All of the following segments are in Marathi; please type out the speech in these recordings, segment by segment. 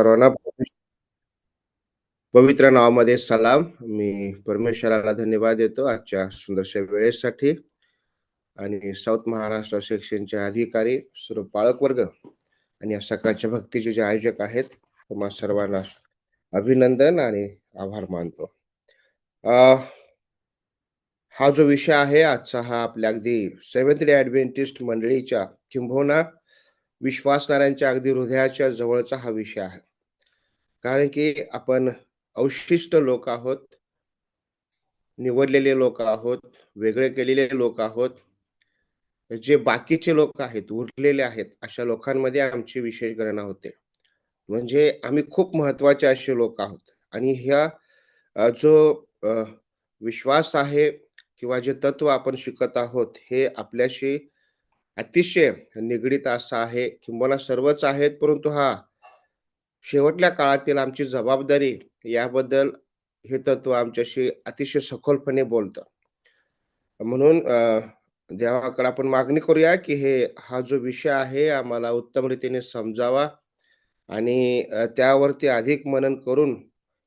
सर्वांना पवित्र नावामध्ये सलाम. मी परमेश्वराला धन्यवाद देतो आजच्या सुंदरशा वेळेसाठी आणि साऊथ महाराष्ट्र सेक्शनचे अधिकारी, सर्व पालक वर्ग आणि या सकाळच्या भक्तीचे जे आयोजक आहेत, तुम्हा सर्वांना अभिनंदन आणि आभार मानतो. अ, हा जो विषय आहे आजचा, हा आपल्या अगदी सेव्हन्थ डे ॲडव्हेंटिस्ट मंडळीच्या किंबहुना विश्वासणाऱ्यांच्या अगदी हृदयाच्या जवळचा हा विषय आहे. कारण की आपण अवशिष्ट लोक आहोत, निवडलेले लोक आहोत, वेगळे केलेले लोक आहोत. जे बाकीचे लोक आहेत, उरलेले आहेत, अशा लोकांमध्ये आमची विशेष गणना होते. म्हणजे आम्ही खूप महत्त्वाचे असे लोक आहोत आणि ह्या जो अ, विश्वास आहे किंवा जे तत्व आपण शिकत आहोत, हे आपल्याशी अतिशय निगडीत असं आहे. किंबहुना सर्वच आहेत, परंतु शेवटल्या काळातील आमची जबाबदारी याबद्दल हे तत्व आमच्याशी अतिशय सखोलपणे बोलतं. म्हणून देवाकडे आपण मागणी करूया, की हा जो विषय आहे आम्हाला उत्तम रीतीने समजावा आणि त्यावरती अधिक मनन करून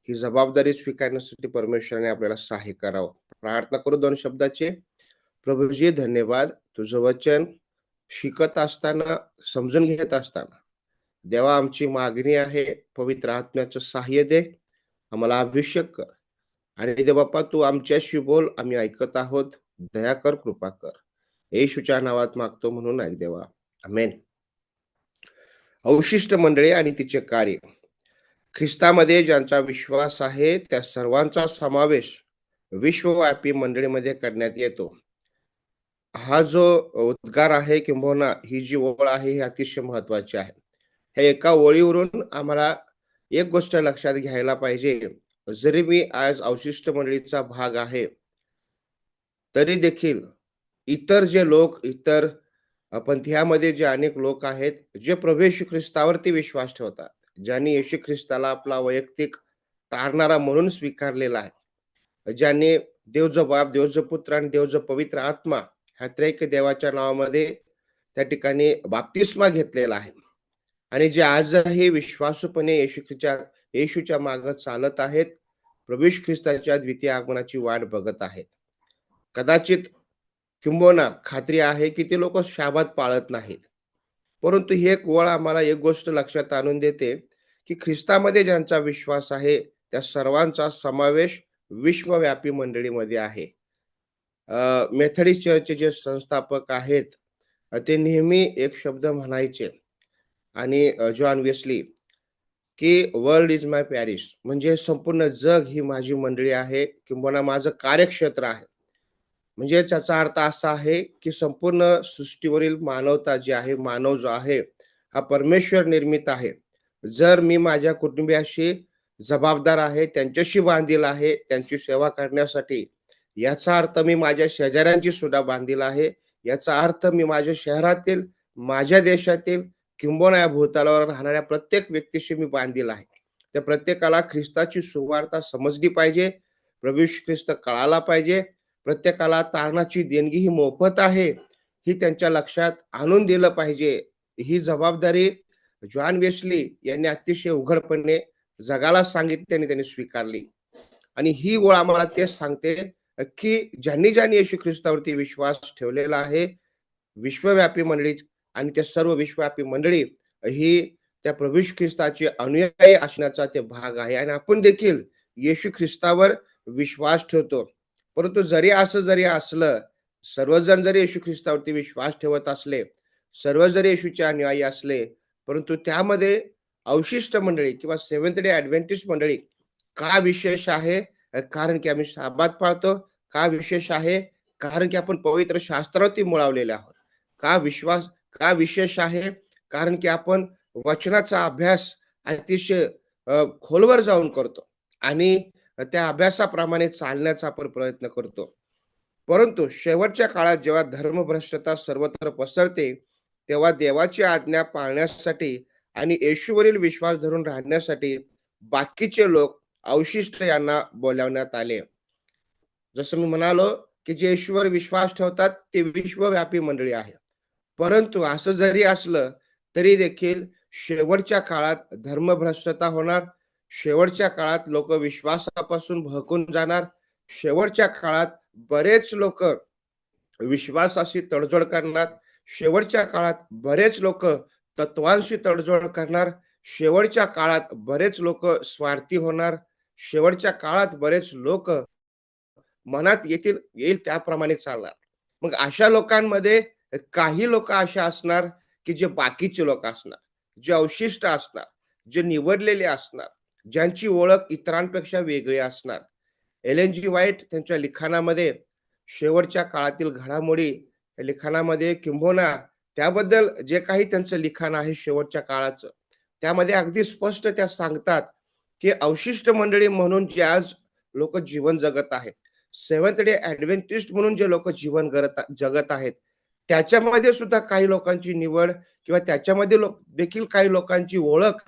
ही जबाबदारी स्वीकारण्यासाठी परमेश्वराने आपल्याला सहाय्य करावं. प्रार्थना करू 2 शब्दाची. प्रभूजी धन्यवाद. तुझं वचन शिकत असताना, समजून घेत असताना, देवा आमची मागणी आहे, पवित्र आत्म्याचं सहाय्य दे, आम्हाला अभिषेक कर आणि दे बाप्पा तू आमच्याशी बोल, आम्ही ऐकत आहोत. दया कर, कृपा कर. येशूच्या नावात मागतो म्हणून ऐक देवा. आमेन. अवशिष्ट मंडळी आणि तिचे कार्य. ख्रिस्तामध्ये ज्यांचा विश्वास आहे त्या सर्वांचा समावेश विश्वव्यापी मंडळीमध्ये करण्यात येतो. हा जो उद्गार आहे किंबहुना ही जी ओळ आहे ही अतिशय महत्वाची आहे. ह्या एका ओळीवरून आम्हाला एक गोष्ट लक्षात घ्यायला पाहिजे. जरी मी आज अवशिष्ट मंडळीचा भाग आहे, तरी देखील इतर जे लोक, इतर पंथीयामध्ये जे अनेक लोक आहेत, जे प्रभू येशू ख्रिस्तावरती विश्वास ठेवतात, ज्यांनी येशू ख्रिस्ताला आपला वैयक्तिक तारणारा म्हणून स्वीकारलेला आहे, ज्यांनी देव जो बाप, देव जो पुत्र आणि देव जो पवित्र आत्मा ह्या त्रैक देवाच्या नावामध्ये त्या ठिकाणी बाप्तिस्मा घेतलेला आहे आणि जे आजही विश्वासूपणे येशूच्या मागे चालत आहेत, प्रभू येशू ख्रिस्ताच्या द्वितीय आगमनाची वाट बघत आहेत. कदाचित किंबहुना खात्री आहे की ते लोक शाबात पाळत नाहीत. परंतु ही एक ओळ आम्हाला एक गोष्ट लक्षात आणून देते, की ख्रिस्तामध्ये ज्यांचा विश्वास आहे, त्या सर्वांचा समावेश विश्वव्यापी मंडळीमध्ये आहे. मेथडिस्ट चर्चचे जे संस्थापक आहेत, ते नेहमी एक शब्द म्हणायचे आणि जॉन वेस्ली, की वर्ल्ड इज माय पॅरिश, म्हणजे संपूर्ण जग ही माझी मंडळी आहे किंबहुना माझं कार्यक्षेत्र आहे. म्हणजे त्याचा अर्थ असा आहे, की संपूर्ण सृष्टीवरील मानवता जी आहे, मानव जो आहे, हा परमेश्वर निर्मित आहे. जर मी माझ्या कुटुंबियाशी जबाबदार आहे, त्यांच्याशी बांधील आहे, त्यांची सेवा करण्यासाठी, याचा अर्थ मी माझ्या शेजाऱ्यांची सुद्धा बांधील आहे. याचा अर्थ मी माझ्या शहरातील, माझ्या देशातील किंबहुना या भूतलावर राहणाऱ्या प्रत्येक व्यक्तीशी मी बांधील आहे. त्या प्रत्येकाला ख्रिस्ताची सुवार्ता समजली पाहिजे, प्रभू येशू ख्रिस्त कळाला पाहिजे. प्रत्येकाला तारणाची देणगी ही मोफत आहे, ही त्यांच्या लक्षात आणून दिलं पाहिजे. ही जबाबदारी जॉन वेस्ली यांनी अतिशय उघडपणे जगाला सांगितली आणि त्यांनी स्वीकारली. आणि ही ओळ आम्हाला तेच सांगते, की ज्यांनी येशू ख्रिस्तावरती विश्वास ठेवलेला आहे, विश्वव्यापी मंडळी आणि त्या सर्व विश्वव्यापी मंडळी ही त्या प्रभू येशू ख्रिस्ताचे अनुयायी असण्याचा ते भाग आहे आणि आपण देखील येशू ख्रिस्तावर विश्वास ठेवतो. परंतु जरी असलं, सर्वजण जरी येशू ख्रिस्तावरती विश्वास ठेवत असले, सर्व जरी येशूचे अनुयायी असले, परंतु त्यामध्ये अवशिष्ट मंडळी किंवा सेव्हन्थ डे ॲडव्हेंटिस्ट मंडळी का विशेष आहे? कारण की आम्ही शाबात पाळतो. का विशेष आहे? कारण की आपण पवित्र शास्त्रावरती मुळावलेले आहोत. का विश्वास का विशेष आहे? कारण की आपण वचनाचा अभ्यास अतिशय खोलवर जाऊन करतो आणि त्या अभ्यासाप्रमाणे चालण्याचा आपण प्रयत्न करतो. परंतु शेवटच्या काळात जेव्हा धर्मभ्रष्टता सर्वत्र पसरते, तेव्हा देवाची आज्ञा पाळण्यासाठी आणि येशूवरील विश्वास धरून राहण्यासाठी बाकीचे लोक अवशिष्ट यांना बोलावण्यात आले. जसं मी म्हणालो, की जे येशूवर विश्वास ठेवतात ते विश्वव्यापी मंडळी आहे. परंतु असं जरी असलं, तरी देखील शेवटच्या काळात धर्मभ्रष्टता होणार. शेवटच्या काळात लोकं विश्वासापासून भरकून जाणार. शेवटच्या काळात बरेच लोकं विश्वासाशी तडजोड करणार. शेवटच्या काळात बरेच लोकं तत्वांशी तडजोड करणार. शेवटच्या काळात बरेच लोकं स्वार्थी होणार. शेवटच्या काळात बरेच लोकं मनात येईल त्याप्रमाणे चालणार. मग अशा लोकांमध्ये काही लोकं असे असणार, की जे बाकीचे लोकं असणार, जे अवशिष्ट असणार, जे निवडलेले असणार, ज्यांची ओळख इतरांपेक्षा वेगळी असणार. एलेन जी व्हाईट त्यांच्या लिखाणामध्ये शेवटच्या काळातील घडामोडी या लिखाणामध्ये किंबहुना त्याबद्दल जे काही त्यांचं लिखाण आहे शेवटच्या काळाचं, त्यामध्ये अगदी स्पष्ट त्या सांगतात, की अवशिष्ट मंडळी म्हणून जे आज लोकं जीवन जगत आहेत, सेव्हन्थ डे ॲडव्हेंटिस्ट म्हणून जे लोकं जीवन जगत आहेत, त्याच्यामध्ये सुद्धा काही लोकांची निवड किंवा त्याच्यामध्ये देखील काही लोकांची ओळख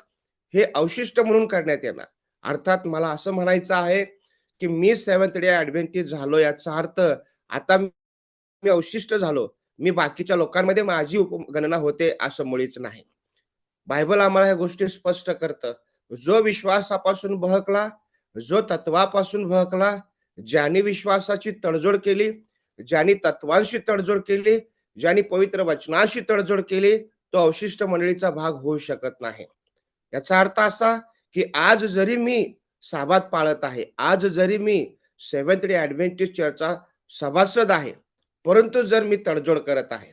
हे अवशिष्ट म्हणून करण्यात येणार. अर्थात मला असं म्हणायचं आहे, की मी सेव्हन्थ डे ॲडव्हेंटिस्ट झालो याचा अर्थ आता मी अवशिष्ट झालो. मी बाकीच्या लोकांमध्ये माझी गणना होते असं मुळीच नाही. बायबल आम्हाला ह्या गोष्टी स्पष्ट करतं. जो विश्वासापासून बहकला, जो तत्वापासून बहकला, ज्याने विश्वासाची तडजोड केली, ज्याने तत्वांशी तडजोड केली, ज्याने पवित्र वचनाशी तडजोड केली, तो अवशिष्ट मंडळीचा भाग होऊ शकत नाही. याचा अर्थ असा, की आज जरी मी साबात पाळत आहे, आज जरी मी सेव्हन्थ डे ॲडव्हेंटिस्ट चर्चचा सभासद आहे, परंतु जर मी तडजोड करत आहे,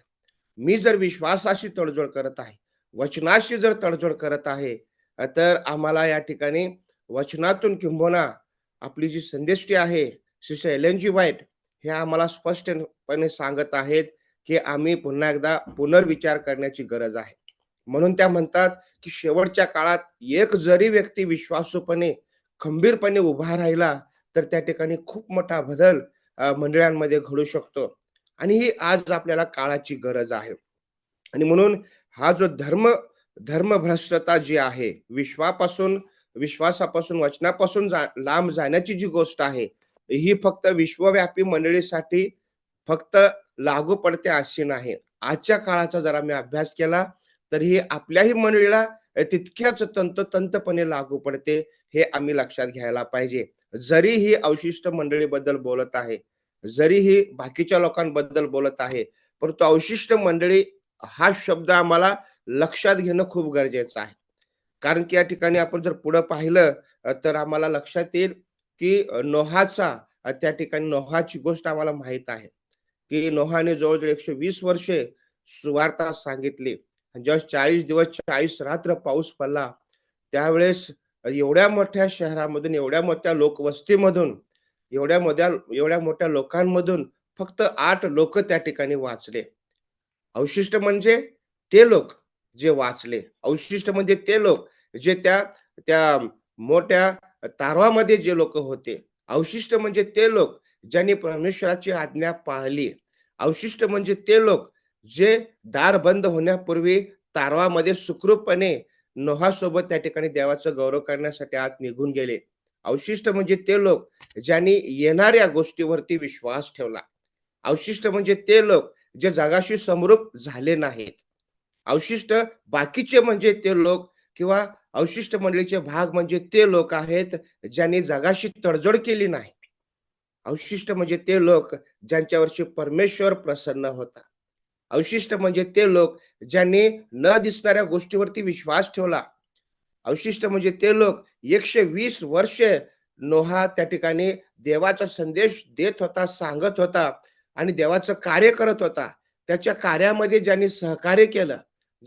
मी जर विश्वासाशी तडजोड करत आहे, वचनाशी जर तडजोड करत आहे, तर आम्हाला या ठिकाणी वचनातून किंबहुना आपली जी संदेष्टी आहे, सिस्टर एलेन जी व्हाईट हे आम्हाला स्पष्टपणे सांगत आहेत, की आम्ही पुन्हा एकदा पुनर्विचार करण्याची गरज आहे. म्हणून त्या म्हणतात, की शेवटच्या काळात एक जरी व्यक्ती विश्वासूपणे, खंबीरपणे उभा राहिला, तर त्या ठिकाणी खूप मोठा बदल मंडळांमध्ये घडू शकतो. आणि ही आज आपल्याला काळाची गरज आहे. आणि म्हणून हा जो धर्मभ्रष्टता जी आहे, विश्वासापासून, वचनापासून लांब जाण्याची जी गोष्ट आहे, ही फक्त विश्वव्यापी मंडळीसाठी फक्त लागू पडते अशी नाही. आजच्या काळाचा जर आम्ही अभ्यास केला, तर ही आपल्याही मंडळीला तितक्याच तंतोतंतपणे लागू पडते, हे आम्ही लक्षात घ्यायला पाहिजे. जरी ही अवशिष्ट मंडळीबद्दल बोलत आहे, जरी ही बाकीच्या लोकांबद्दल बोलत आहे, परंतु अवशिष्ट मंडळी हा शब्द आम्हाला लक्षात घेणं खूप गरजेचं आहे. कारण की या ठिकाणी आपण जर पुढं पाहिलं तर आम्हाला लक्षात येईल, की त्या ठिकाणी नोहाची गोष्ट आम्हाला माहीत आहे, की नोहाने जवळ-जवळ 120 वर्षे सुवार्ता सांगितली. जेव्हा 40 दिवस 40 रात्र पाऊस पडला, त्यावेळेस एवढ्या मोठ्या शहरामधून, एवढ्या मोठ्या लोकवस्तीमधून, एवढ्या मोठ्या लोकांमधून फक्त 8 लोकं त्या ठिकाणी वाचले. अवशिष्ट म्हणजे ते लोक जे वाचले. अवशिष्ट म्हणजे ते लोक जे त्या त्या मोठ्या तारवामध्ये जे लोकं होते. अवशिष्ट म्हणजे ते लोक ज्यांनी परमेश्वराची आज्ञा पाळली. अवशिष्ट म्हणजे ते लोक जे दार बंद होण्यापूर्वी तारवामध्ये सुखरूपपणे नोहासोबत त्या ठिकाणी देवाचा गौरव करण्यासाठी आत निघून गेले. अवशिष्ट म्हणजे ते लोक ज्यांनी येणाऱ्या गोष्टीवरती विश्वास ठेवला. अवशिष्ट म्हणजे ते लोक जे जगाशी समरूप झाले नाहीत. अवशिष्ट बाकीचे म्हणजे ते लोक किंवा अवशिष्ट मंडळीचे भाग म्हणजे ते लोक आहेत, ज्यांनी जगाशी तडजोड केली नाही. अवशिष्ट म्हणजे ते लोक ज्यांच्यावरची परमेश्वर प्रसन्न होता. अवशिष्ट म्हणजे ते लोक ज्यांनी न दिसणाऱ्या गोष्टीवरती विश्वास ठेवला. अवशिष्ट म्हणजे ते लोक 120 वर्ष नोहा त्या ठिकाणी देवाचा संदेश देत होता, सांगत होता आणि देवाचं कार्य करत होता. त्याच्या कार्यामध्ये ज्यांनी सहकार्य केलं,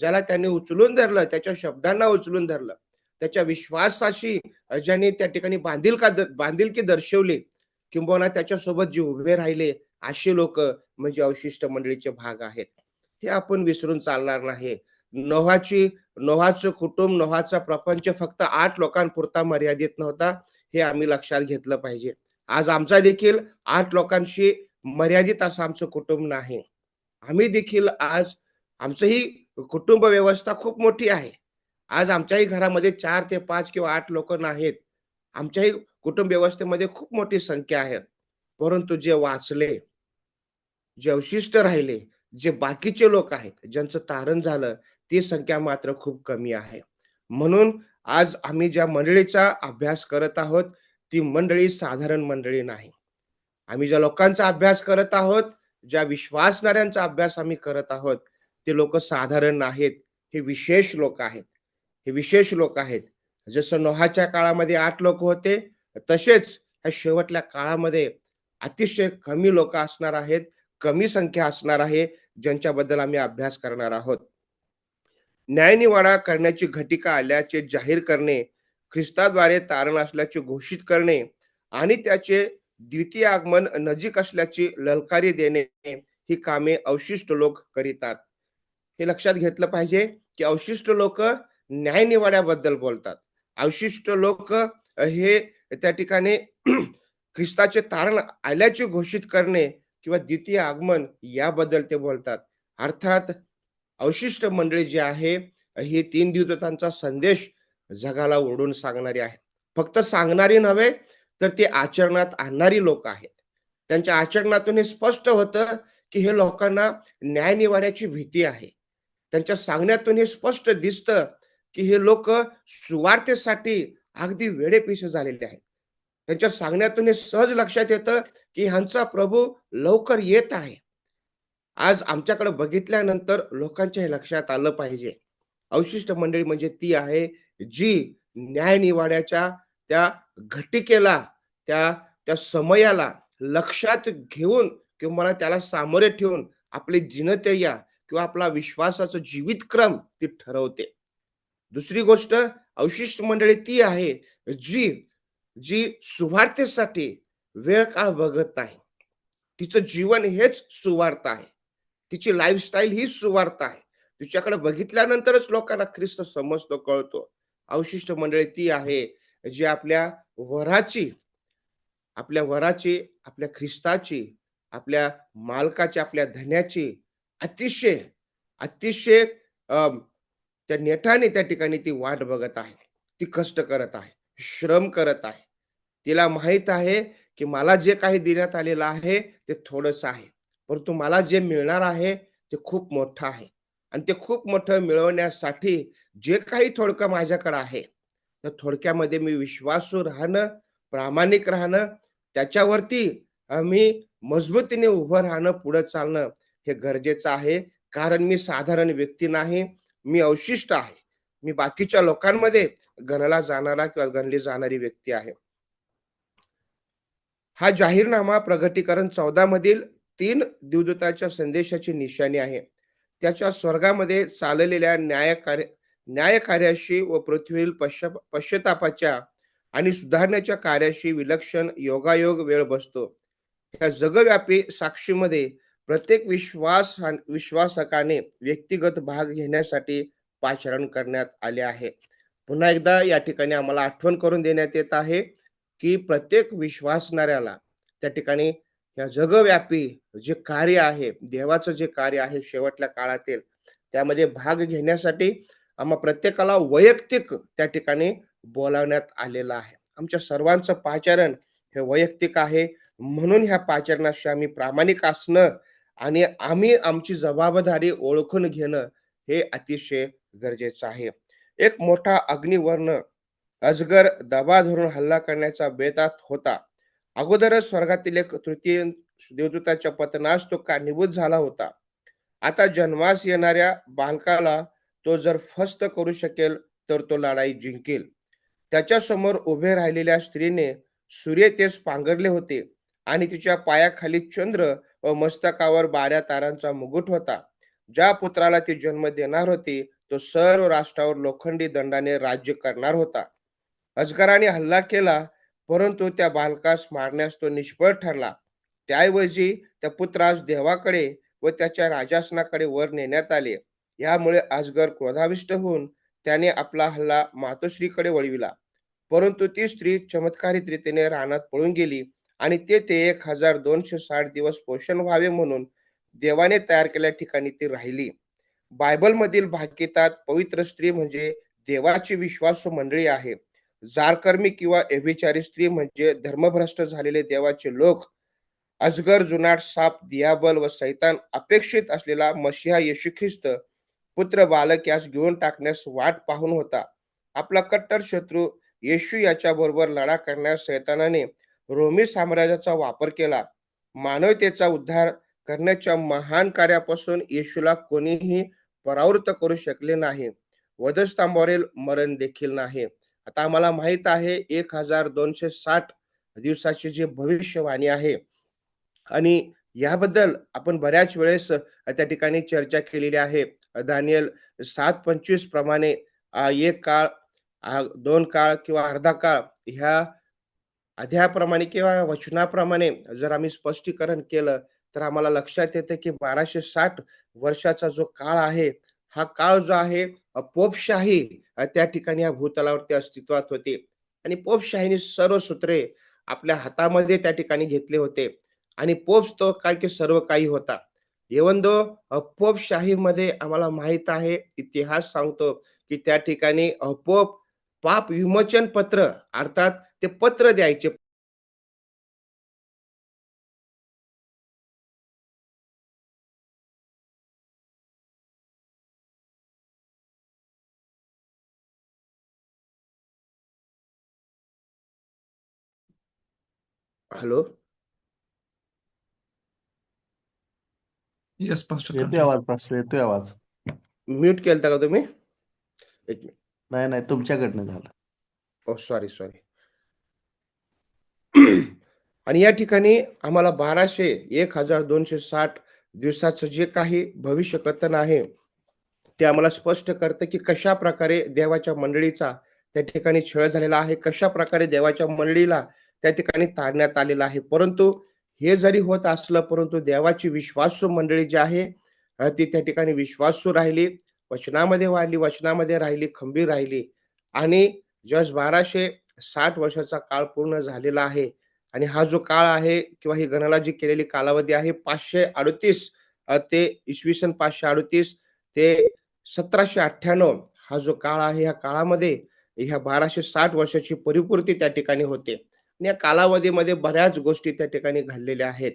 ज्याला त्यांनी उचलून धरलं, त्याच्या शब्दांना उचलून धरलं, त्याच्या विश्वासाशी ज्यांनी त्या ठिकाणी बांधिलकी दर्शवली, किंबहुना त्याच्यासोबत जे उभे राहिले, अशी लोकं म्हणजे अवशिष्ट मंडळीचे भाग आहेत. हे आपण विसरून चालणार नाही. नोहाची नोहाचं कुटुंब, नोहाचा प्रपंच फक्त 8 लोकांपुरता मर्यादित नव्हता, हे आम्ही लक्षात घेतलं पाहिजे. आज आमचा देखील 8 लोकांशी मर्यादित असं आमचं कुटुंब नाही. आम्ही देखील आज आमचंही कुटुंब व्यवस्था खूप मोठी आहे. आज आमच्याही घरामध्ये 4 ते 5 किंवा 8 लोकं नाहीत. आमच्याही कुटुंब व्यवस्थेमध्ये खूप मोठी संख्या आहे. परंतु जे वाचले, जे अवशिष्ट राहिले, जे बाकीचे लोक आहेत, ज्यांचं तारण झालं, ती संख्या मात्र खूप कमी आहे. म्हणून आज आम्ही ज्या मंडळीचा अभ्यास करत आहोत, ती मंडळी साधारण मंडळी नाही. आम्ही ज्या लोकांचा अभ्यास करत आहोत, ज्या विश्वासणाऱ्यांचा अभ्यास आम्ही करत आहोत, ते लोकं साधारण नाहीत. हे विशेष लोक आहेत. हे विशेष लोक आहेत. जसं नोहाच्या काळामध्ये 8 लोक होते, तसेच ह्या शेवटल्या काळामध्ये अतिशय कमी लोकं असणार आहेत, कमी संख्या असणार आहे, ज्यांच्याबद्दल आम्ही अभ्यास करणार आहोत. न्यायनिवाडा करण्याची घटिका आल्याचे जाहीर करणे, ख्रिस्ताद्वारे तारण असल्याचे घोषित करणे आणि त्याचे द्वितीय आगमन नजीक असल्याची ललकारी देणे, ही कामे अवशिष्ट लोक करीतात. हे लक्षात घेतलं पाहिजे, की अवशिष्ट लोक न्यायनिवाड्याबद्दल बोलतात. अवशिष्ट लोक हे त्या ठिकाणी ख्रिस्ताचे तारण आल्याचे घोषित करणे किंवा द्वितीय आगमन याबद्दल ते बोलतात. अर्थात अवशिष्ट मंडळी जी आहे, ही 3 देवदूतांचा संदेश जगाला ओढून सांगणारी आहे. फक्त सांगणारी नव्हे, तर ते आचरणात आणणारी लोकं आहेत. त्यांच्या आचरणातून हे स्पष्ट होतं, की हे लोकांना न्यायनिवाड्याची भीती आहे. त्यांच्या सांगण्यातून हे स्पष्ट दिसतं, की हे लोकं सुवार्तेसाठी अगदी वेडेपिसे झालेले आहेत. त्यांच्या सांगण्यातून हे सहज लक्षात येतं, की ह्यांचा प्रभू लवकर येत आहे. आज आमच्याकडे बघितल्यानंतर लोकांच्या हे लक्षात आलं पाहिजे. अवशिष्ट मंडळी म्हणजे ती आहे, जी न्यायनिवाड्याच्या त्या घटिकेला, त्या त्या समयाला लक्षात घेऊन किंवा मला त्याला सामोरे ठेवून आपली दिनचर्या किंवा आपला विश्वासाचा जीवितक्रम ती ठरवते. दुसरी गोष्ट अवशिष्ट मंडळी ती आहे, जी जी सुवार्तेसाठी वेळ-काळ बघत नाही. तिचं जीवन हेच सुवार्त आहे. तिची लाईफस्टाईल हीच सुवार्त आहे. तिच्याकडे बघितल्यानंतरच लोकांना ख्रिस्त समजतो, कळतो. अवशिष्ट मंडळी ती आहे, जी वराची वराची, आपल्या ख्रिस्ताची, आपल्या मालकाची, आपल्या धन्याची अतिशय, अतिशय अ, त्या नेटाने त्या ठिकाणी ती वाट बघत आहे. ती कष्ट करत आहे, श्रम करत आहे. तिला माहीत आहे, की मला जे काही देण्यात आलेलं आहे, ते थोडंसं आहे. परंतु मला जे मिळणार आहे, ते खूप मोठं आहे. आणि ते खूप मोठं मिळवण्यासाठी जे काही थोडकं माझ्याकडे आहे, त्या थोडक्यामध्ये मी विश्वासू राहणं, प्रामाणिक राहणं, त्याच्यावरती मी मजबूतीने उभं राहणं, पुढे चालणं हे गरजेचं आहे. कारण मी साधारण व्यक्ती नाही, मी अवशिष्ट आहे. मी बाकीच्या लोकांमध्ये गणला जाणारा किंवा गणली जाणारी व्यक्ती आहे. हा जाहीरनामा प्रगटीकरण 14 मधील 3 देवदूतांच्या संदेशाची निशाणी आहे. त्याच्या स्वर्गामध्ये चाललेल्या न्यायकार्याशी व पृथ्वीवरील पश्चात्तापाच्या आणि सुधारण्याच्या कार्याशी विलक्षण योगायोग वेळ बसतो. ह्या जगव्यापी साक्षीमध्ये प्रत्येक विश्वासकाने व्यक्तिगत भाग घेण्यासाठी पाचारण करण्यात आले आहे. पुन्हा एकदा या ठिकाणी आम्हाला आठवण करून देण्यात येत आहे, की प्रत्येक विश्वासणाऱ्याला त्या ठिकाणी या जगव्यापी जे कार्य आहे, देवाचं जे कार्य आहे शेवटल्या काळातील, त्यामध्ये भाग घेण्यासाठी आम्हा प्रत्येकाला वैयक्तिक त्या ठिकाणी बोलावण्यात आलेलं आहे. आमच्या सर्वांचं पाचारण हे वैयक्तिक आहे. म्हणून ह्या पाचारणाशी आम्ही प्रामाणिक असणं आणि आम्ही आमची जबाबदारी ओळखून घेणं हे अतिशय गरजेचं आहे. एक मोठा अग्निवर्ण अजगर दबा धरून हल्ला करण्याच्या बेतात होता. अगोदरच स्वर्गातील एक तृतीय देवदूताच्या पतनास तो कारणीभूत झाला होता. आता जन्मास येणाऱ्या बालकाला तो जर फस्त करू शकेल, तर तो लढाई जिंकेल. त्याच्यासमोर उभे राहिलेल्या स्त्रीने सूर्यतेज पांघरले होते आणि तिच्या पायाखाली चंद्र व मस्तकावर 12 तारांचा मुकुट होता. ज्या पुत्राला ती जन्म देणार होती, तो सर्व राष्ट्रावर लोखंडी दंडाने राज्य करणार होता. अजगराने हल्ला केला, परंतु त्या बालकास मारण्यास तो निष्फळ ठरला. त्याऐवजी त्या पुत्रास देवाकडे व त्याच्या राजासनाकडे वर नेण्यात आले. यामुळे अजगर क्रोधाविष्ट होऊन त्याने आपला हल्ला मातोश्रीकडे वळविला. परंतु ती स्त्री चमत्कारिक रीतीने रानात पळून गेली आणि तेथे 1260 दिवस पोषण व्हावे म्हणून देवाने तयार केलेल्या ठिकाणी ती राहिली. बायबलमधील भाकितात पवित्र स्त्री म्हणजे देवाची विश्वासू मंडळी आहे. जारकर्मी किंवा व्यभिचारी स्त्री म्हणजे धर्मभ्रष्ट झालेले देवाचे लोक. अजगर, जुनाट, साप, दियाबल व सैतान अपेक्षित असलेला मशिहा येशू ख्रिस्त पुत्र बालक यास घेऊन टाकण्यास वाट पाहून होता. आपला कट्टर शत्रू येशू याच्या बरोबर लढा करण्यास शैतानाने रोमी साम्राज्याचा वापर केला. मानवतेचा उद्धार करण्याच्या महान कार्यापासून येशूला कोणीही परावृत्त करू शकले नाही. वधस्तंभावरील मरण देखील नाही. आता आम्हाला माहित आहे 1260 दिवसाची जी भविष्यवाणी आहे आणि याबद्दल आपण बऱ्याच वेळेस त्या ठिकाणी चर्चा केलेली आहे. दानिएल 7:25 प्रमाणे एक काळ, 2 काळ किंवा अर्धा काळ ह्या अध्यायाप्रमाणे किंवा वचनाप्रमाणे जर आम्ही स्पष्टीकरण केलं, तर आम्हाला लक्षात येतं की 1260 वर्षाचा जो काळ आहे, हा काळ जो आहे पोपशाही त्या ठिकाणी या भूतलावरती अस्तित्वात होती आणि पोपशाहीने सर्व सूत्रे आपल्या हातामध्ये त्या ठिकाणी घेतले होते आणि पोप्स तो काय की सर्व काही होता. इव्हन दो पोपशाहीमध्ये आम्हाला माहीत आहे, इतिहास सांगतो, की त्या ठिकाणी पोप पाप विमोचन पत्र अर्थात ते पत्र द्यायचे. हॅलो, Yes, Pastor, येतोय continue. आवाज पास्टर, येतोय आवाज. म्यूट केलता का तुम्ही? एक मिनिट. नाही नाही, तुमच्याकडनं झालं. ओह, सॉरी, सॉरी. आणि या ठिकाणी आम्हाला 1260 दिवसाचं जे काही भविष्य कथन आहे, ते आम्हाला स्पष्ट करतं, की कशाप्रकारे देवाच्या मंडळीचा त्या ठिकाणी छळ झालेला आहे, कशाप्रकारे देवाच्या मंडळीला त्या ठिकाणी ताडण्यात आलेलं आहे. परंतु हे जरी होत असलं, परंतु देवाची विश्वासू मंडळी जी आहे, ती त्या ठिकाणी विश्वासू राहिली, वचनामध्ये वाढली, वचनामध्ये राहिली, खंबीर राहिली आणि जस्ट 1260 वर्षाचा काळ पूर्ण झालेला आहे. आणि हा जो काळ आहे किंवा ही गणना जी केलेली कालावधी आहे 538 ते इसवी सन 538 ते 1798 हा जो काळ आहे, या काळामध्ये ह्या 1260 वर्षाची परिपूर्ती त्या ठिकाणी होते. आणि या कालावधीमध्ये बऱ्याच गोष्टी त्या ठिकाणी घडलेल्या आहेत.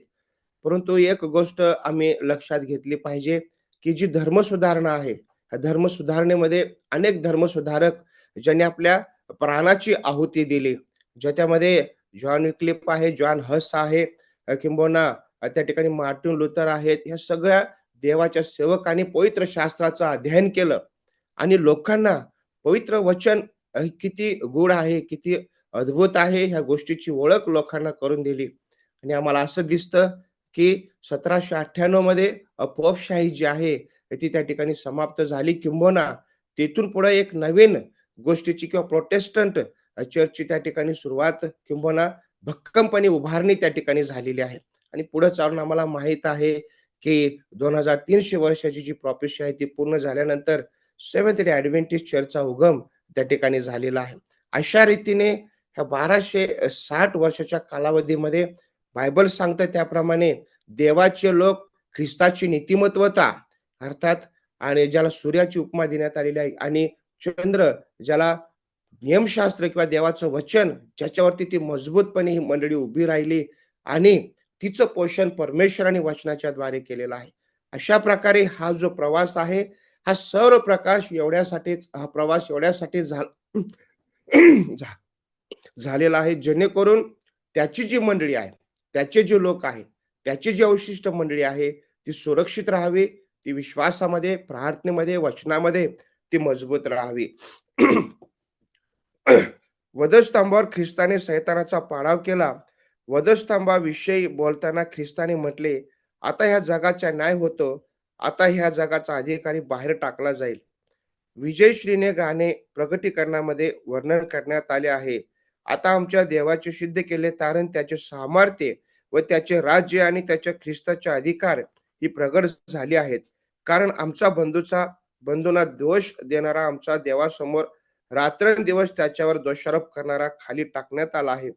परंतु एक गोष्ट आम्ही लक्षात घेतली पाहिजे, की जी धर्मसुधारणा आहे, या धर्मसुधारणेमध्ये अनेक धर्मसुधारक ज्यांनी आपल्या प्राणाची आहुती दिली. ज्याच्यामध्ये जॉन विक्लिफ आहे, जॉन हस आहे, किंबहुना त्या ठिकाणी मार्टिन लुथर आहेत. ह्या सगळ्या देवाच्या सेवकांनी पवित्र शास्त्राचं अध्ययन केलं आणि लोकांना पवित्र वचन किती गूढ आहे, किती अद्भुत आहे, ह्या गोष्टीची ओळख लोकांना करून दिली. आणि आम्हाला असं दिसतं, की 1798 मध्ये पोपशाही जी आहे, ती त्या ठिकाणी समाप्त झाली. किंबहुना तिथून पुढे एक नवीन गोष्टीची किंवा प्रोटेस्टंट चर्चची त्या ठिकाणी सुरुवात किंबहुना भक्कमपणे उभारणी त्या ठिकाणी झालेली आहे. आणि पुढे चालून आम्हाला माहीत आहे, की 2300 वर्षाची जी प्रॉफेसी आहे, ती पूर्ण झाल्यानंतर सेव्हन्थ डे ॲडव्हेंटिस्ट चर्चचा उगम त्या ठिकाणी झालेला आहे. अशा रीतीने ह्या 1260 वर्षाच्या कालावधीमध्ये बायबल सांगतं त्याप्रमाणे देवाचे लोक ख्रिस्ताची नीतिमत्वता अर्थात आणि ज्याला सूर्याची उपमा देण्यात आलेली आहे आणि चंद्र ज्याला नियमशास्त्र किंवा देवाचं वचन ज्याच्यावरती ती मजबूतपणे ही मंडळी उभी राहिली आणि तिचं पोषण परमेश्वर आणि वचनाच्या द्वारे केलेलं आहे. अशा प्रकारे हा जो प्रवास आहे, हा सर्व प्रकाश एवढ्यासाठीच हा प्रवास एवढ्यासाठी झालेला आहे, जेणेकरून त्याची जी मंडळी आहे, त्याचे जे लोक आहेत, त्याची जी अवशिष्ट मंडळी आहे, ती सुरक्षित राहावी, ती विश्वासामध्ये, प्रार्थनेमध्ये, वचनामध्ये ती मजबूत राहावी. वधस्तंभावर ख्रिस्ताने सैतानाचा पाडाव केला. वधस्तंभाविषयी बोलताना ख्रिस्ताने म्हटले, आता ह्या जगाचा न्याय होतो, आता ह्या जगाचा अधिकारी बाहेर टाकला जाईल. विजयश्रीने गाणे प्रकटीकरणामध्ये वर्णन करण्यात आले आहे. आता आमच्या देवाचे सिद्ध केले, कारण त्याचे सामर्थ्य व त्याचे राज्य आणि त्याच्या ख्रिस्ताचे अधिकार ही प्रगट झाली आहेत. कारण आमचा बंधूंना दोष देणारा आमचा देवासमोर रात्रंदिवस त्याच्यावर दोषारोप करणारा खाली टाकण्यात आला आहे.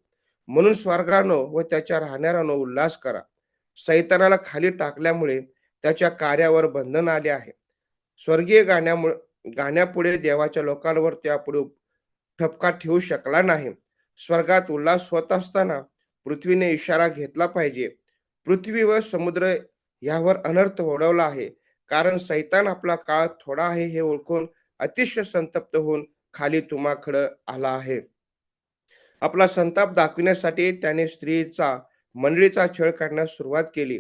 म्हणून स्वर्गानो व त्याच्या राहणाऱ्यानो उल्हास करा. सैतानाला खाली टाकल्यामुळे त्याच्या कार्यावर बंधन आले आहे. स्वर्गीय गाण्यापुढे देवाच्या लोकांवर त्यापुढे ठपका ठेवू शकला नाही. स्वर्गात उल्हास होत असताना पृथ्वीने इशारा घेतला पाहिजे. पृथ्वी व समुद्र यावर अनर्थ ओढवला आहे. कारण सैतान आपला काळ थोडा आहे हे ओळखून अतिशय संतप्त होऊन खाली तुम्हाकडे आला आहे. आपला संताप दाखविण्यासाठी त्याने स्त्रीचा मंडळीचा छळ करण्यास सुरुवात केली.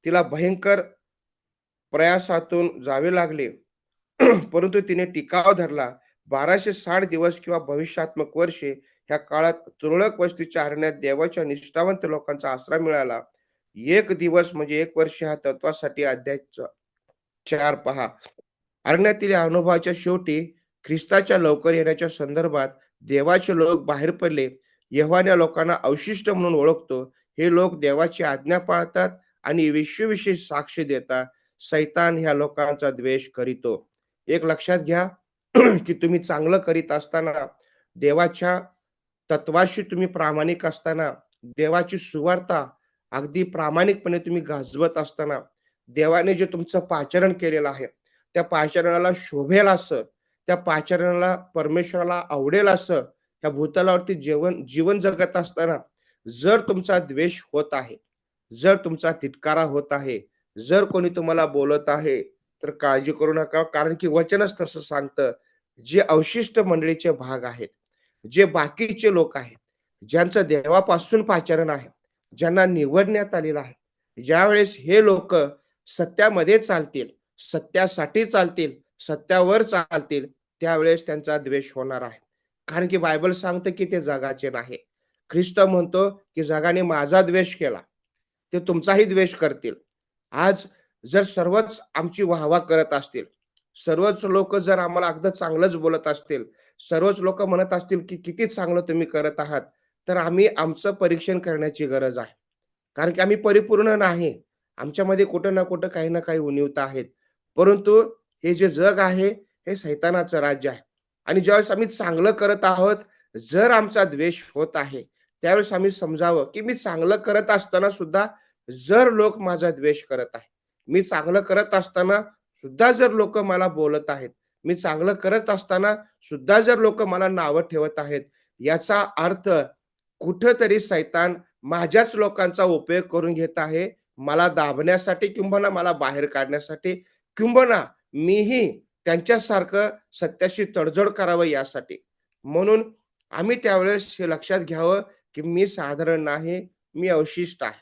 तिला भयंकर प्रयासातून जावे लागले. परंतु तिने टिकाव धरला. 1260 दिवस किंवा भविष्यात्मक वर्षे ह्या काळात तुरळक वस्तीच्या अरण्यात देवाच्या निष्ठावंत लोकांचा आसरा मिळाला. एक दिवस म्हणजे एक वर्ष ह्या तत्वासाठी अध्याय 4 पहा. अरण्यातील या अनुभवाच्या शेवटी ख्रिस्ताच्या लवकर येण्याच्या संदर्भात देवाचे लोक बाहेर पडले. यहोवाने या लोकांना अवशिष्ट म्हणून ओळखतो. हे लोक देवाची आज्ञा पाळतात आणि विश्वविषयी साक्ष देतात. सैतान ह्या लोकांचा द्वेष करीतो. एक लक्षात घ्या की तुम्ही चांगलं करीत असताना, देवाच्या तत्वाशी तुम्ही प्रामाणिक असताना, देवाची सुवार्ता अगदी प्रामाणिकपणे तुम्ही गाजवत असताना, देवाने जे तुमचं पाचारण केलेलं आहे, त्या पाचारणाला शोभेल असं, त्या पाचारणाला परमेश्वराला आवडेल असं, त्या भूतलावरती जीवन जगत असताना जर तुमचा द्वेष होत आहे, जर तुमचा तिटकारा होत आहे, जर कोणी तुम्हाला बोलत आहे, तर काळजी करू नका. कारण की वचनच तसं सांगतं, जे अवशिष्ट मंडळीचे भाग आहेत, जे बाकीचे लोक आहेत, ज्यांचं देवापासून पाचारण आहे, ज्यांना निवडण्यात आलेलं आहे, ज्यावेळेस हे लोक सत्यामध्ये चालतील, सत्यासाठी चालतील, सत्यावर चालतील, त्यावेळेस त्यांचा द्वेष होणार आहे. कारण की बायबल सांगतं की ते जगाचे नाही. ख्रिस्त म्हणतो की जगाने माझा द्वेष केला, ते तुमचाही द्वेष करतील. आज जर सर्वच आमची वाहवा करत असतील, सर्वच लोक जर आम्हाला अगदी चांगलंच बोलत असतील, सर्वच लोक म्हणत असतील की किती चांगलं तुम्ही करत आहात, तर आम्ही आमचं परीक्षण करण्याची गरज आहे. कारण की आम्ही परिपूर्ण नाही. आमच्यामध्ये कुठं ना कुठं काही ना काही उणीवता आहेत. परंतु हे जे जग आहे, हे सैतानाचं राज्य आहे. आणि ज्यावेळेस आम्ही चांगलं करत आहोत, जर आमचा द्वेष होत आहे, त्यावेळेस आम्ही समजावं की मी चांगलं करत असताना सुद्धा जर लोक माझा द्वेष करत आहेत, मी चांगलं करत असताना सुद्धा जर लोक मला बोलत आहेत, मी चांगलं करत असताना सुद्धा जर लोक मला नावं ठेवत आहेत, याचा अर्थ कुठेतरी सैतान माझ्याच लोकांचा उपयोग करून घेत आहे, मला दाबण्यासाठी किंबहुना मला बाहेर काढण्यासाठी, किंबहुना मीही त्यांच्यासारखं सत्याशी तडजोड करावं यासाठी. म्हणून आम्ही त्यावेळेस हे लक्षात घ्यावं की मी साधारण नाही, मी अवशिष्ट आहे.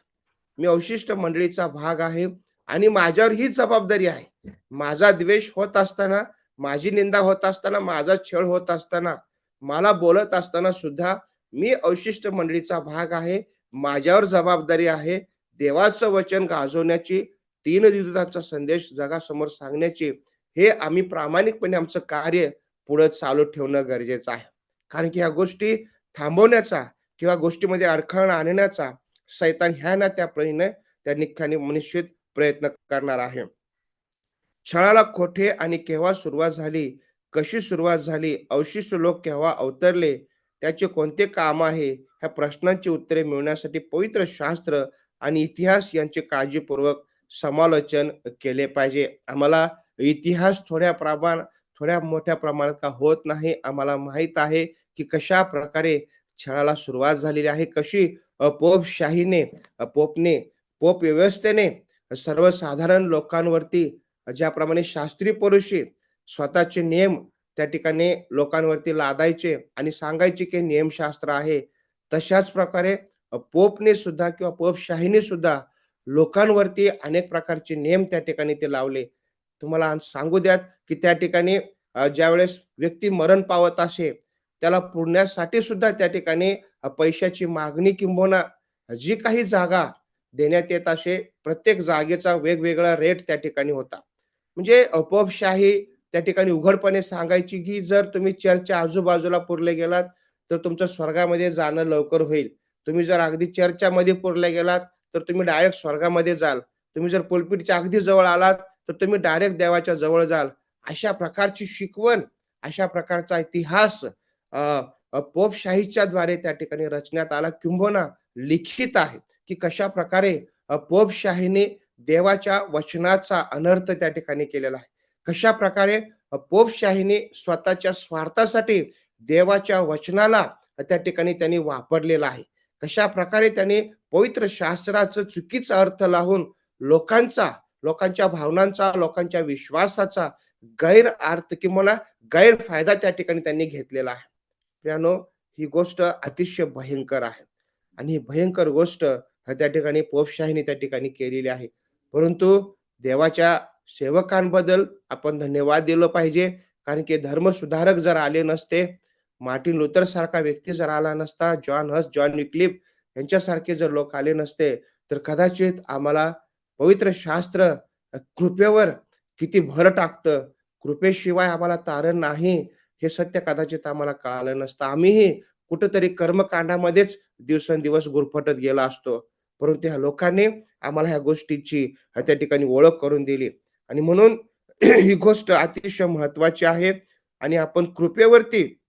मी अवशिष्ट मंडळीचा भाग आहे आणि माझ्यावर ही जबाबदारी आहे. माझा द्वेष होत असताना, माझी निंदा होत असताना, माझा छळ होत असताना, मला बोलत असताना सुद्धा मी अवशिष्ट मंडळीचा भाग आहे. माझ्यावर जबाबदारी आहे. देवाचं वचन गाजवण्याची, दीनलिखिताचा संदेश जगासमोर सांगण्याची, हे आम्ही प्रामाणिकपणे आमचं कार्य पुढे चालू ठेवणं गरजेचं आहे. कारण की ह्या गोष्टी थांबवण्याचा किंवा गोष्टीमध्ये अडखळा आणण्याचा सैतान ह्या ना त्या परीने त्या निखाने मनुष्य प्रयत्न करणार आहे. छळाला कोठे आणि केव्हा सुरुवात झाली, कशी सुरुवात झाली, अवशिष्ट लोक केव्हा अवतरले, त्याचे कोणते काम आहे, ह्या प्रश्नांची उत्तरे मिळवण्यासाठी पवित्र शास्त्र आणि इतिहास यांचे काळजीपूर्वक समालोचन केले पाहिजे. आम्हाला इतिहास थोड्या मोठ्या प्रमाणात का होत नाही. आम्हाला माहीत आहे की कशा प्रकारे छळाला सुरुवात झालेली आहे, कशी पोपशाहीने, पोपने, पोप व्यवस्थेने सर्वसाधारण लोकांवरती ज्याप्रमाणे शास्त्री पुरुषी स्वतःचे नियम त्या ठिकाणी लोकांवरती लादायचे आणि सांगायचे की नियमशास्त्र आहे, तशाच प्रकारे पोपने सुद्धा किंवा पोपशाहीने सुद्धा लोकांवरती अनेक प्रकारचे नियम त्या ठिकाणी ते लावले. तुम्हाला सांगू द्यात की त्या ठिकाणी ज्यावेळेस व्यक्ती मरण पावत असे, त्याला पुरण्यासाठी सुद्धा त्या ठिकाणी पैशाची मागणी किंबहुना जी काही जागा देण्यात येत असे, प्रत्येक जागेचा वेगवेगळा रेट त्या ठिकाणी होता. म्हणजे पोपशाही त्या ठिकाणी उघडपणे सांगायची की जर तुम्ही चर्चच्या आजूबाजूला पुरले गेलात, तर तुमचं स्वर्गामध्ये जाणं लवकर होईल. तुम्ही जर अगदी चर्चमध्ये पुरले गेलात, तर तुम्ही डायरेक्ट स्वर्गामध्ये जाल. तुम्ही जर पुलपिटच्या अगदी जवळ आलात, तर तुम्ही डायरेक्ट देवाच्या जवळ जाल. अशा प्रकारची शिकवण, अशा प्रकारचा इतिहास पोपशाहीच्या द्वारे त्या ठिकाणी रचण्यात आला किंबहुना लिखित आहे, की कशाप्रकारे पोपशाहीने देवाच्या वचनाचा अनर्थ त्या ठिकाणी केलेला आहे. कशाप्रकारे पोपशाहीने स्वतःच्या स्वार्थासाठी देवाच्या वचनाला त्या ठिकाणी त्यांनी वापरलेलं आहे. कशाप्रकारे त्यांनी पवित्र शास्त्राचं चुकीचा अर्थ लावून लोकांचा लोकांच्या भावनांचा, लोकांच्या विश्वासाचा गैरअर्थ किंवा गैरफायदा त्या ठिकाणी त्यांनी घेतलेला आहे. मित्रांनो, ही गोष्ट अतिशय भयंकर आहे आणि ही भयंकर गोष्ट त्या ठिकाणी पोपशाहीने त्या ठिकाणी केलेली आहे. परंतु देवाच्या सेवकांबद्दल आपण धन्यवाद दिलं पाहिजे. कारण की धर्मसुधारक जर आले नसते, मार्टिन लुथर सारखा व्यक्ती जर आला नसता, जॉन हस, जॉन विक्लिफ यांच्यासारखे जर लोक आले नसते, तर कदाचित आम्हाला पवित्र शास्त्र कृपेवर किती भर टाकतं, कृपेशिवाय आम्हाला तारण नाही, हे सत्य कदाचित आम्हाला कळालं नसतं. आम्हीही कुठेतरी कर्मकांडामध्येच दिवसेंदिवस गुरफटत गेला असतो. परंतु ह्या लोकांनी आम्हाला ह्या गोष्टीची त्या ठिकाणी ओळख करून दिली आणि म्हणून ही गोष्ट अतिशय महत्त्वाची आहे आणि आपण कृपेवरती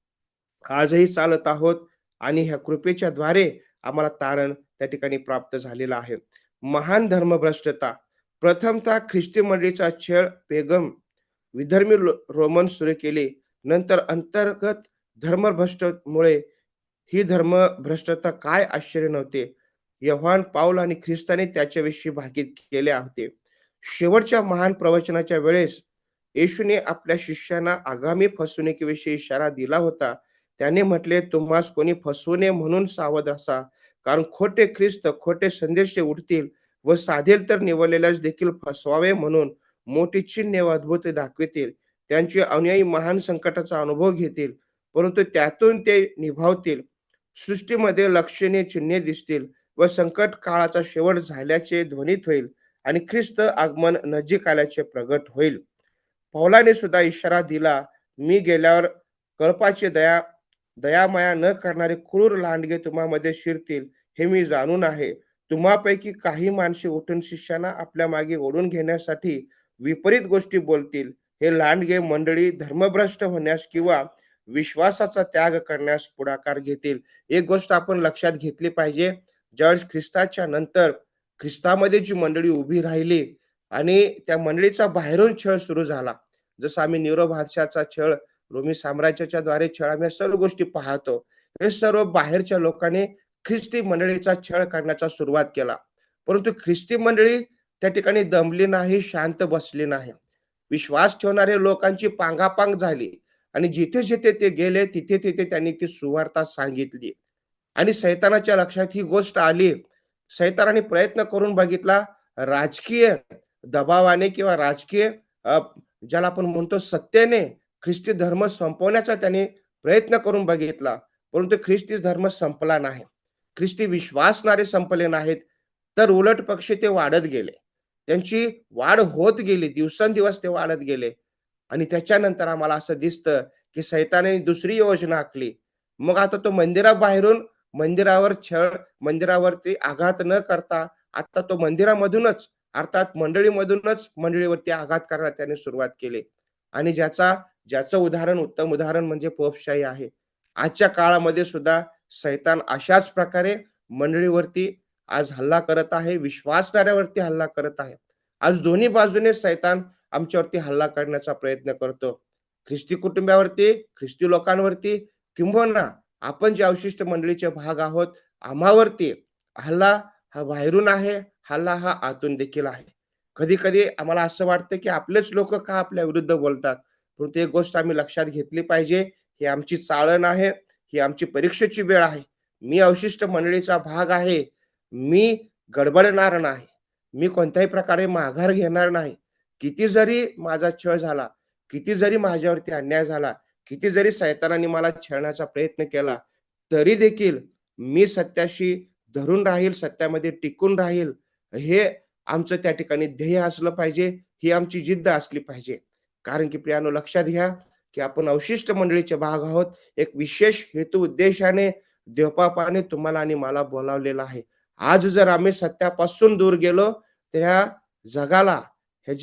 आजही चालत आहोत आणि ह्या कृपेच्या द्वारे आम्हाला तारण त्या ठिकाणी प्राप्त झालेलं आहे. महान धर्मभ्रष्टता. प्रथमतः ख्रिस्ती मंडळीचा छळ पेगम विधर्मी रोमन सुरू केले. नंतर अंतर्गत धर्मभ्रष्टमुळे ही धर्मभ्रष्टता काय आश्चर्य नव्हते. योहान, पाऊल आणि ख्रिस्ताने त्याच्याविषयी भाकीत केले होते. शेवटच्या महान प्रवचनाच्या वेळेस येशूने आपल्या शिष्यांना आगामी फसवणुकीविषयी इशारा दिला होता. त्याने म्हटले, तुम्हास कोणी फसवू नये म्हणून सावध असा, कारण खोटे ख्रिस्त, खोटे संदेश उठतील व साधेल तर निवडलेल्यास देखील फसवावे म्हणून मोठी चिन्हे व अद्भुत दाखवितील. त्यांचे अनुयायी महान संकटाचा अनुभव घेतील, परंतु त्यातून ते निभावतील. सृष्टीमध्ये लक्षणीय चिन्हे दिसतील व संकट काळाचा शेवट झाल्याचे ध्वनित होईल आणि ख्रिस्त आगमन नजीक आल्याचे प्रगट होईल. पौलाने सुद्धा इशारा दिला, मी गेल्यावर कळपाची दयामाया न करणारे क्रूर लांडगे तुम्हामध्ये शिरतील, हे मी जाणून आहे. तुम्हापैकी काही माणसे उठून शिष्यांना आपल्या मागे ओढून घेण्यासाठी विपरीत गोष्टी बोलतील. हे लांडगे मंडळी धर्मभ्रष्ट होण्यास किंवा विश्वासाचा त्याग करण्यास पुढाकार घेतील. एक गोष्ट आपण लक्षात घेतली पाहिजे, ज्यावेळेस ख्रिस्ताच्या नंतर ख्रिस्तामध्ये जी मंडळी उभी राहिली आणि त्या मंडळीचा बाहेरून छळ सुरू झाला. जसं आम्ही नीरो बादशाहचा छळ, रोमी साम्राज्याच्या द्वारे छळ, आम्ही सर्व गोष्टी पाहतो. हे सर्व बाहेरच्या लोकांनी ख्रिस्ती मंडळीचा छळ करण्याचा सुरुवात केला. परंतु ख्रिस्ती मंडळी त्या ठिकाणी दमली नाही, शांत बसली नाही. विश्वास ठेवणाऱ्या लोकांची पांगापांग झाली आणि जिथे-जिथे ते गेले, तिथे-तिथे त्यांनी ती सुवार्ता सांगितली आणि सैतानाच्या लक्षात ही गोष्ट आली. सैतानाने प्रयत्न करून बघितला, राजकीय दबावाने किंवा राजकीय ज्याला आपण म्हणतो सत्तेने ख्रिस्ती धर्म संपवण्याचा त्याने प्रयत्न करून बघितला. परंतु ख्रिस्ती धर्म संपला नाही. ख्रिस्ती विश्वासणारे संपले नाहीत, तर उलट पक्षी ते वाढत गेले. त्यांची वाढ होत गेली, दिवसेंदिवस ते वाढत गेले आणि त्याच्यानंतर आम्हाला असं दिसतं, की सैतानाने दुसरी योजना आखली. मग आता तो मंदिराबाहेरून मंदिरावर छळ, मंदिरावरती आघात न करता आता तो मंदिरामधूनच अर्थात मंडळीमधूनच मंडळीवरती आघात करायला त्याने सुरुवात केली आणि ज्याचं उदाहरण, उत्तम उदाहरण म्हणजे पोपशाही आहे. आजच्या काळामध्ये सुद्धा सैतान अशाच प्रकारे मंडळीवरती आज हल्ला करत आहे, विश्वासणाऱ्यावरती हल्ला करत आहे. आज दोन्ही बाजूने सैतान आमच्यावरती हल्ला करण्याचा प्रयत्न करतो. ख्रिस्ती कुटुंबावरती, ख्रिस्ती लोकांवरती किंबहुना आपण जे अवशिष्ट मंडळीचे भाग आहोत, आम्हावरती हल्ला हा बाहेरून आहे, हल्ला हा आतून देखील आहे. कधी-कधी आम्हाला असं वाटतं, की आपलेच लोकं का आपल्या विरुद्ध बोलतात? परंतु एक गोष्ट आम्ही लक्षात घेतली पाहिजे, ही आमची चाळण आहे, ही आमची परीक्षेची वेळ आहे. मी अवशिष्ट मंडळीचा भाग आहे. मी गडबडणार नाही. मी कोणत्याही प्रकारे माघार घेणार नाही. किती जरी माझा छळ झाला, किती जरी माझ्यावरती अन्याय झाला, किती जरी सैतानाने मला छळण्याचा प्रयत्न केला, तरी देखील मी सत्याशी धरून राहील, सत्यामध्ये टिकून राहील. हे आमचं त्या ठिकाणी ध्येय असलं पाहिजे, ही आमची जिद्द असली पाहिजे. कारण की प्रियानो लक्षात घ्या, की आपण अवशिष्ट मंडळीचे भाग आहोत. एक विशेष हेतू उद्देशाने देवबापाने तुम्हाला आणि मला बोलावलेलं आहे. आज जर आम्ही सत्यापासून दूर गेलो, तर ह्या जगाला, हे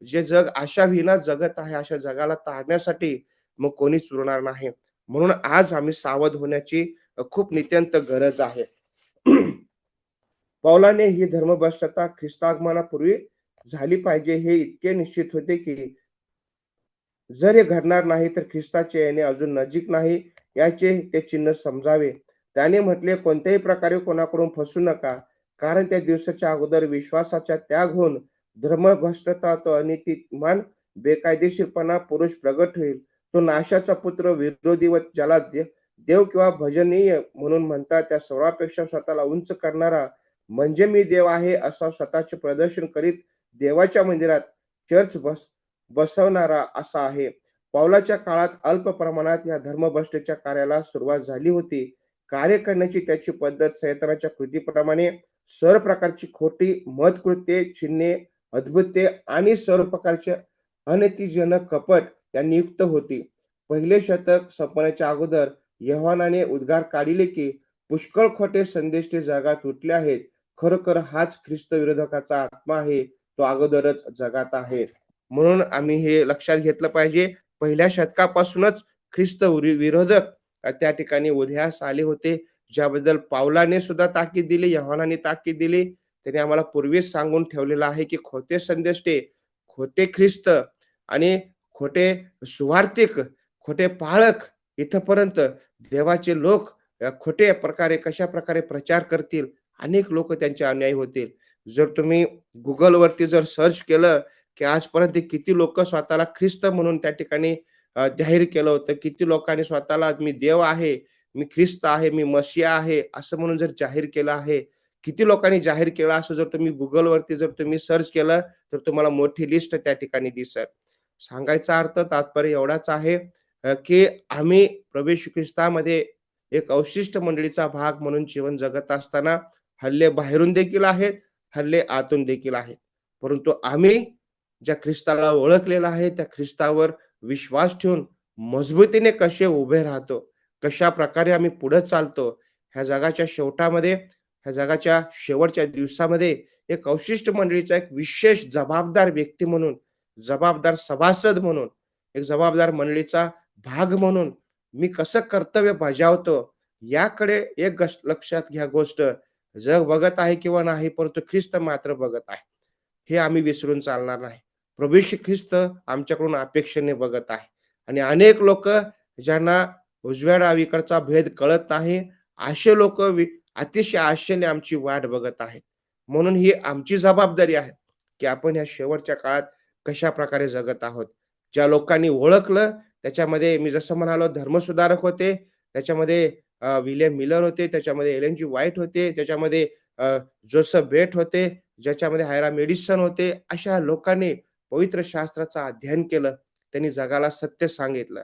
जे जग आशाविना जगत आहे, अशा जगाला तारण्यासाठी मग कोणीच उरणार नाही. म्हणून आज आम्ही सावध होण्याची खूप नितांत गरज आहे. पौलाने ही धर्मभ्रष्टता ख्रिस्तागमनापूर्वी झाली पाहिजे हे इतके निश्चित होते, की जर हे घडणार नाही तर ख्रिस्ताचे येणे अजून नजीक नाही, याचे ते चिन्ह समजावे. त्याने म्हटले, कोणत्याही प्रकारे कोणाकडून फसू नका, कारण त्या दिवसाच्या अगोदर विश्वासाचा त्याग होऊन धर्मभ्रष्टता, तो अनीतिमान, बेकायदेशीरपणा पुरुष प्रगट होईल. तो नाशाचा पुत्र, विरोधी व ज्याला देव किंवा भजनीय म्हणून म्हणतात, त्या सर्वापेक्षा स्वतःला उंच करणारा, म्हणजे मी देव आहे असा स्वतःचे प्रदर्शन करीत देवाच्या मंदिरात चर्च बसवणारा असा आहे. पौलाच्या काळात अल्प प्रमाणात या धर्मभ्रष्टेच्या कार्याला सुरुवात झाली होती. कार्य करण्याची त्याची पद्धत सैतानाच्या कृतीप्रमाणे सर्व प्रकारची खोटी मतकृत्ये, चिन्हे, अद्भुते आणि सर्व प्रकारचे अनैतिकजनक कपट यांनी युक्त होती. पहिले शतक संपण्याच्या अगोदर योहानाने उद्गार काढले की पुष्कळ खोटे संदेश ते जगात उठले आहेत. खरोखर हाच ख्रिस्त विरोधकाचा आत्मा आहे, तो अगोदरच जगात आहे. म्हणून आम्ही हे लक्षात घेतलं पाहिजे. पहिल्या शतकापासूनच ख्रिस्त विरोधक त्या ठिकाणी उदयास आले होते, ज्याबद्दल पावलाने सुद्धा ताकीद दिली, योहानाने ताकीद दिली. त्याने आम्हाला पूर्वीच सांगून ठेवलेलं आहे की खोटे संदेष्टे, खोटे ख्रिस्त आणि खोटे सुवार्तिक, खोटे पाळक इथपर्यंत देवाचे लोक खोटे प्रकारे कशा प्रकारे प्रचार करतील, अनेक लोक त्यांचे अनुयायी होतील. जर तुम्ही Googleवरती जर सर्च केलं की आजपर्यंत किती लोक स्वतःला ख्रिस्त म्हणून त्या ठिकाणी जाहीर केलं होतं. किती लोकांनी स्वतःला मी देव आहे, मी ख्रिस्त आहे, मी मसीहा आहे, असं म्हणून जर जाहीर केलं आहे. किती लोकांनी जाहीर केलं असं जर तुम्ही Googleवरती जर तुम्ही सर्च केलं, तर तुम्हाला मोठी लिस्ट त्या ठिकाणी दिसेल. सांगायचा अर्थ तात्पर्य एवढाच आहे की आम्ही प्रभू येशू ख्रिस्तामध्ये एक अवशिष्ट मंडळीचा भाग म्हणून जीवन जगत असताना हल्ले बाहेरून देखील आहेत, हल्ले आतून देखील आहेत. परंतु आम्ही ज्या ख्रिस्ताला ओळखलेला आहे, त्या ख्रिस्तावर विश्वास ठेवून मजबूतीने कसे उभे राहतो, कशा प्रकारे आम्ही पुढे चालतो, ह्या जगाच्या शेवटामध्ये, ह्या जगाच्या शेवटच्या दिवसामध्ये एक अवशिष्ट मंडळीचा एक विशेष जबाबदार व्यक्ती म्हणून, जबाबदार सभासद म्हणून, एक जबाबदार मंडळीचा भाग म्हणून मी कसं कर्तव्य बजावतो, याकडे एक लक्षात घ्या गोष्ट. जग बघत आहे किंवा नाही, परंतु ख्रिस्त मात्र बघत आहे. हे आम्ही विसरून चालणार नाही. प्रभू येशू ख्रिस्त आमच्याकडून अपेक्षेने बघत आहे आणि अनेक लोक ज्यांना उजव्या डावीकडचा भेद कळत नाही, असे लोक अतिशय आशेने आमची वाट बघत आहेत. म्हणून ही आमची जबाबदारी आहे की आपण ह्या शेवटच्या काळात कशा प्रकारे जगत आहोत. ज्या लोकांनी ओळखलं त्याच्यामध्ये मी जसं म्हणालो धर्मसुधारक होते, त्याच्यामध्ये विलियम मिलर होते, त्याच्यामध्ये एलेन जी व्हाईट होते, त्याच्यामध्ये जोसेफ बेट होते, ज्याच्यामध्ये हायराम एडिसन होते. अशा लोकांनी पवित्र शास्त्राचं अध्ययन केलं. त्यांनी जगाला सत्य सांगितलं.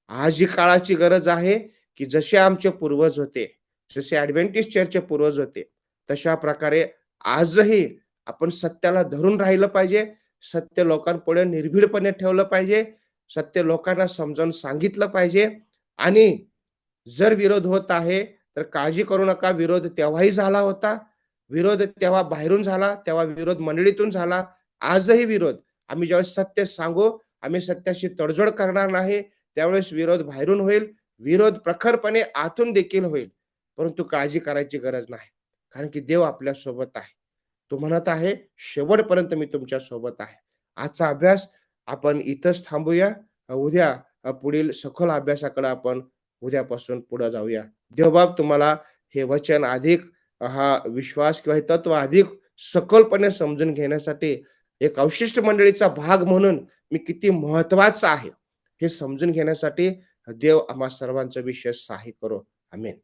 आज ही काळाची गरज आहे की जसे आमचे पूर्वज होते, जसे ॲडव्हेंटिस्ट चर्चचे पूर्वज होते, तशा प्रकारे आजही आपण सत्याला धरून राहिलं पाहिजे. सत्य लोकांपुढे निर्भीडपणे ठेवलं पाहिजे. सत्य लोकांना समजावून सांगितलं पाहिजे आणि जर विरोध होत आहे, तर काळजी करू नका. विरोध तेव्हाही झाला होता. विरोध तेव्हा बाहेरून झाला, तेव्हा विरोध मंडळीतून झाला. आजही विरोध. आम्ही ज्यावेळेस सत्य सांगू, आम्ही सत्याशी तडजोड करणार नाही, त्यावेळेस विरोध बाहेरून होईल. विरोध प्रखरपणे आतून देखील होईल. परंतु काळजी करायची गरज नाही. कारण की देव आपल्या सोबत आहे. तो म्हणत आहे, शेवटपर्यंत मी तुमच्या सोबत आहे. आजचा अभ्यास आपण इथंच थांबूया. उद्या पुढील सखोल अभ्यासाकडे आपण उद्यापासून पुढे जाऊया. देवबाप तुम्हाला हे वचन अधिक हा विश्वास किंवा हे तत्व अधिक सखोलपणे समजून घेण्यासाठी एक अवशिष्ट मंडळीचा भाग म्हणून मी किती महत्वाचा आहे हे समजून घेण्यासाठी देव आम्हा सर्वांचं विशेष सहाय्य करो. आमेन.